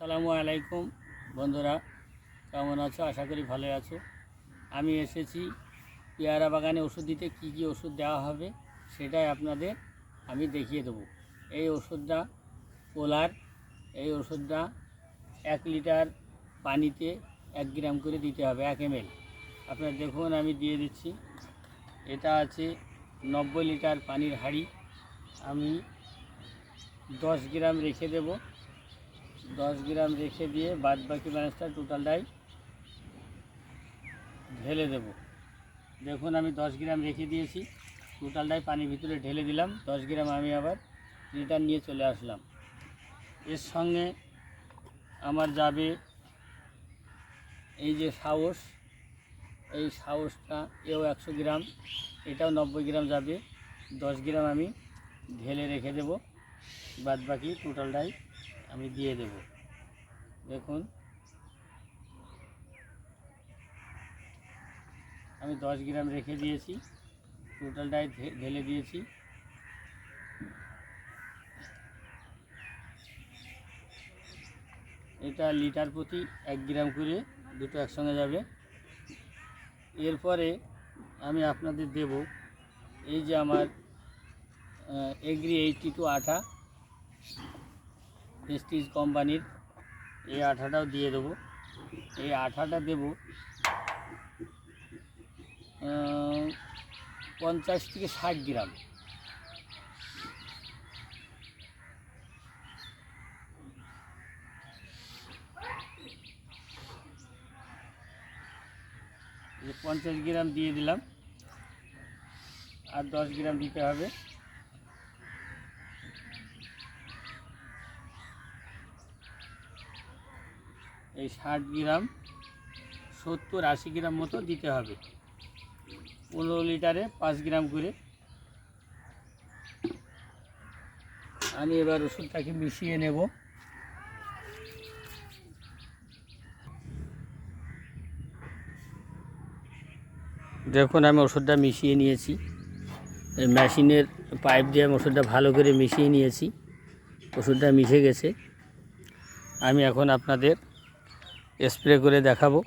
আসসালামু আলাইকুম বন্ধুরা, কেমন আছো? আশা করি ভালো আছো। আমি এসেছি পেয়ারা বাগানে ওষুধ দিতে। কী কী ওষুধ দেওয়া হবে সেটাই আপনাদের আমি দেখিয়ে দেবো। এই ওষুধটা পোলার। এই ওষুধটা 1 লিটার পানিতে 1 গ্রাম করে দিতে হবে, 1 ml। আপনারা দেখুন, আমি দিয়ে দিচ্ছি। এটা আছে 90 লিটার পানির হাঁড়ি। আমি 10 গ্রাম রেখে দেবো। 10 গ্রাম রেখে দিয়ে বাদ বাকি ব্যালেন্সটা টোটালটাই ঢেলে দেব। দেখুন, আমি 10 গ্রাম রেখে দিয়েছি, টোটালটাই পানির ভিতরে ঢেলে দিলাম। 10 গ্রাম আমি আবার রিটার্ন নিয়ে চলে আসলাম। এর সঙ্গে আমার যাবে এই যে সাহস, এই সাহসটা এও 100 গ্রাম, এটাও 90 গ্রাম যাবে। 10 গ্রাম আমি ঢেলে রেখে দেব, বাদ বাকি টোটালটাই আমি দিয়ে দেব। দেখুন, আমি 10 গ্রাম রেখে দিয়েছি, টোটালটাই ঢেলে দিয়েছি। এটা লিটার প্রতি 1 গ্রাম করে, দুটো একসঙ্গে যাবে। এরপরে আমি আপনাদের দেব এই যে আমার এগ্রি 82 আঠা, প্রেস্টিজ কোম্পানির। এই আঠাটাও দিয়ে দেবো। এই আঠাটা দেব 50 থেকে 60 গ্রাম। এই 50 গ্রাম দিয়ে দিলাম, আর 10 গ্রাম দিতে হবে। এই 60 গ্রাম 70-80 গ্রাম মতো দিতে হবে। 15 লিটারে 5 গ্রাম করে। আমি এবার ওষুধটাকে মিশিয়ে নেব। দেখুন, আমি ওষুধটা মিশিয়ে নিয়েছি। এই মেশিনের পাইপ দিয়ে আমি ওষুধটা ভালো করে মিশিয়ে নিয়েছি। ওষুধটা মিশে গেছে। আমি এখন আপনাদের স্প্রে করে দেখাবো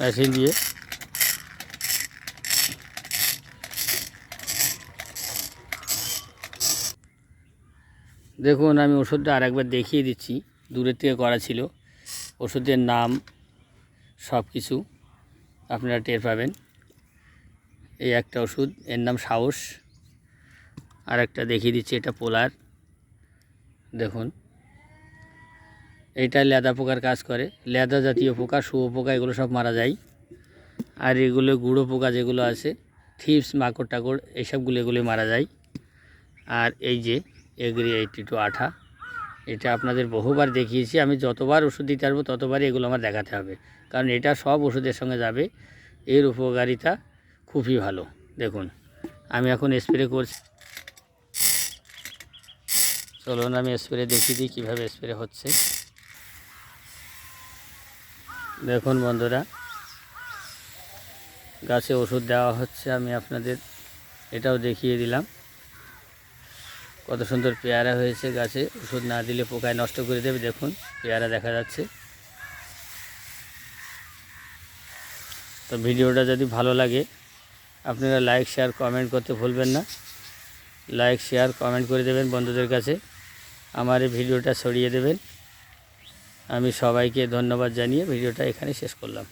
মেশিন দিয়ে। দেখুন, আমি ওষুধটা আরেকবার দেখিয়ে দিচ্ছি, দূরের থেকে করা ছিল। ওষুধের নাম সব কিছু আপনারা টের পাবেন। এই একটা ওষুধ, এর নাম সাহস। আর একটা দেখিয়ে দিচ্ছি, এটা পোলার। দেখুন, এইটা লেদা পোকার কাজ করে। লেদা জাতীয় পোকা, শুয়োপোকা, এগুলো সব মারা যায়। আর এগুলো গুঁড়ো পোকা যেগুলো আছে, থিপস, মাকড় টাকড়, এগুলো মারা যায়। আর এই যে এগ্রি 82 আঠা, এটা আপনাদের বহুবার দেখিয়েছি। আমি যতবার ওষুধ দিতে পারবো ততবারই এগুলো আমার দেখাতে হবে, কারণ এটা সব ওষুধের সঙ্গে যাবে। এর উপকারিতা খুবই ভালো। দেখুন, আমি এখন স্প্রে করছি। চলুন আমি স্প্রে দেখিয়ে দিই কীভাবে স্প্রে হচ্ছে। দেখুন বন্ধুরা, গাছে ওষুধ দেওয়া হচ্ছে। আমি আপনাদের এটাও দেখিয়ে দিলাম। কত সুন্দর পেয়ারা হয়েছে। গাছে ওষুধ না দিলে পোকায় নষ্ট করে দেবে। দেখুন, পেয়ারা দেখা যাচ্ছে। তো ভিডিওটা যদি ভালো লাগে আপনারা লাইক, শেয়ার, কমেন্ট করতে ভুলবেন না। লাইক, শেয়ার, কমেন্ট করে দেবেন বন্ধুদের কাছে। আমার এই ভিডিওটা ছড়িয়ে দেবেন। আমি সবাইকে ধন্যবাদ জানিয়ে ভিডিওটা এখানে শেষ করলাম।